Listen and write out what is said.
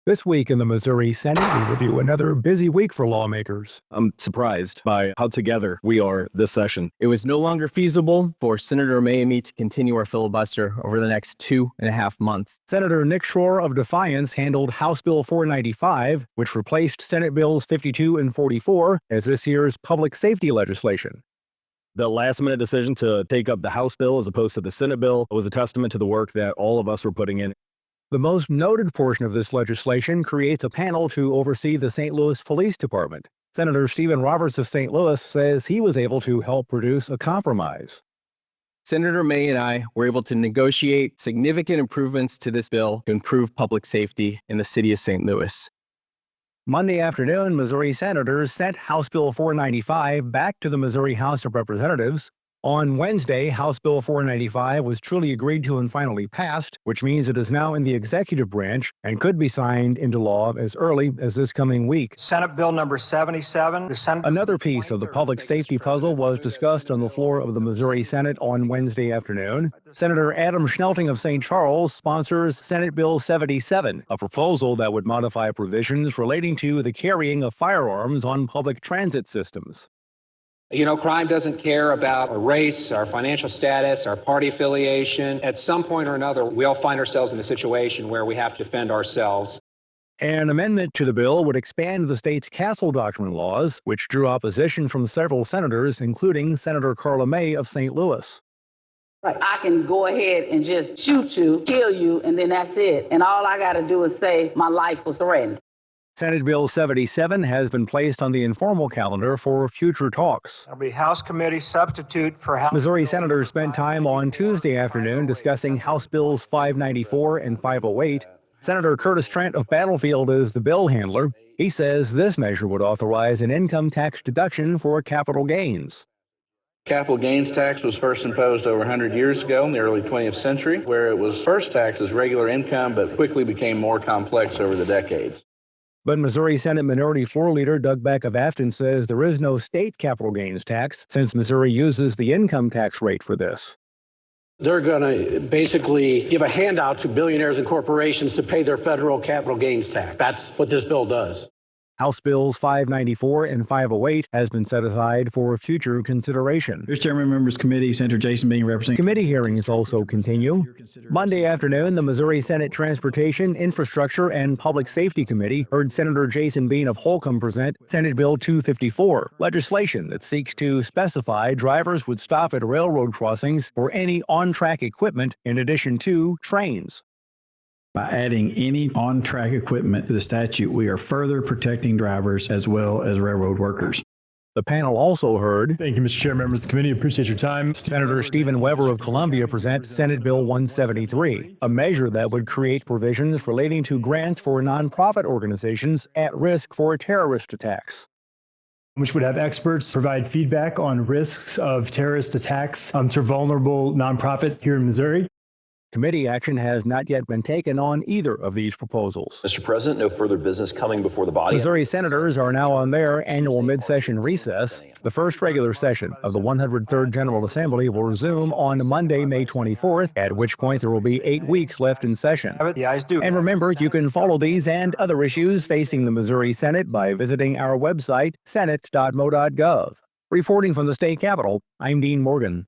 This week in the Missouri Senate, we review another busy week for lawmakers. I'm surprised by how together we are this session. It was no longer feasible for Senator May and me to continue our filibuster over the next 2.5 months. Senator Nick Schroer of Defiance handled House Bill 495, which replaced Senate Bills 52 and 44 as this year's public safety legislation. The last-minute decision to take up the House bill as opposed to the Senate bill was a testament to the work that all of us were putting in. The most noted portion of this legislation creates a panel to oversee the St. Louis Police Department. Senator Stephen Roberts of St. Louis says he was able to help produce a compromise. Senator May and I were able to negotiate significant improvements to this bill to improve public safety in the city of St. Louis. Monday afternoon, Missouri senators sent House Bill 495 back to the Missouri House of Representatives. On Wednesday, House Bill 495 was truly agreed to and finally passed, which means it is now in the executive branch and could be signed into law as early as this coming week. Senate Bill number 77. Another piece of the public safety puzzle was discussed on the floor of the Missouri Senate on Wednesday afternoon. Senator Adam Schnelting of St. Charles sponsors Senate Bill 77, a proposal that would modify provisions relating to the carrying of firearms on public transit systems. You know, crime doesn't care about our race, our financial status, our party affiliation. At some point or another, we all find ourselves in a situation where we have to defend ourselves. An amendment to the bill would expand the state's Castle Doctrine laws, which drew opposition from several senators, including Senator Karla May of St. Louis. I can go ahead and just shoot you, kill you, and then that's it. And all I got to do is say my life was threatened. Senate Bill 77 has been placed on the informal calendar for future talks. There'll be House committee substitute for House. Missouri senators spent time on Tuesday afternoon discussing House Bills 594 and 508. Senator Curtis Trent of Battlefield is the bill handler. He says this measure would authorize an income tax deduction for capital gains. Capital gains tax was first imposed over 100 years ago in the early 20th century, where it was first taxed as regular income but quickly became more complex over the decades. But Missouri Senate Minority Floor Leader Doug Beck of Afton says there is no state capital gains tax since Missouri uses the income tax rate for this. They're going to basically give a handout to billionaires and corporations to pay their federal capital gains tax. That's what this bill does. House Bills 594 and 508 has been set aside for future consideration. Mr. Chairman, members committee, Senator Jason Bean representing. Committee hearings also continue. Monday afternoon, the Missouri Senate Transportation, Infrastructure, and Public Safety Committee heard Senator Jason Bean of Holcomb present Senate Bill 254, legislation that seeks to specify drivers would stop at railroad crossings for any on-track equipment in addition to trains. By adding any on-track equipment to the statute, we are further protecting drivers as well as railroad workers. The panel also heard. Thank you, Mr. Chair, members of the committee. Appreciate your time. Senator Stephen Weber of Columbia present Senate Bill 173, a measure that would create provisions relating to grants for nonprofit organizations at risk for terrorist attacks, which would have experts provide feedback on risks of terrorist attacks to vulnerable nonprofits here in Missouri. Committee action has not yet been taken on either of these proposals. Mr. President, no further business coming before the body. Missouri senators are now on their annual mid-session recess. The first regular session of the 103rd General Assembly will resume on Monday, May 24th, at which point there will be 8 weeks left in session. And remember, you can follow these and other issues facing the Missouri Senate by visiting our website, senate.mo.gov. Reporting from the state capitol, I'm Dean Morgan.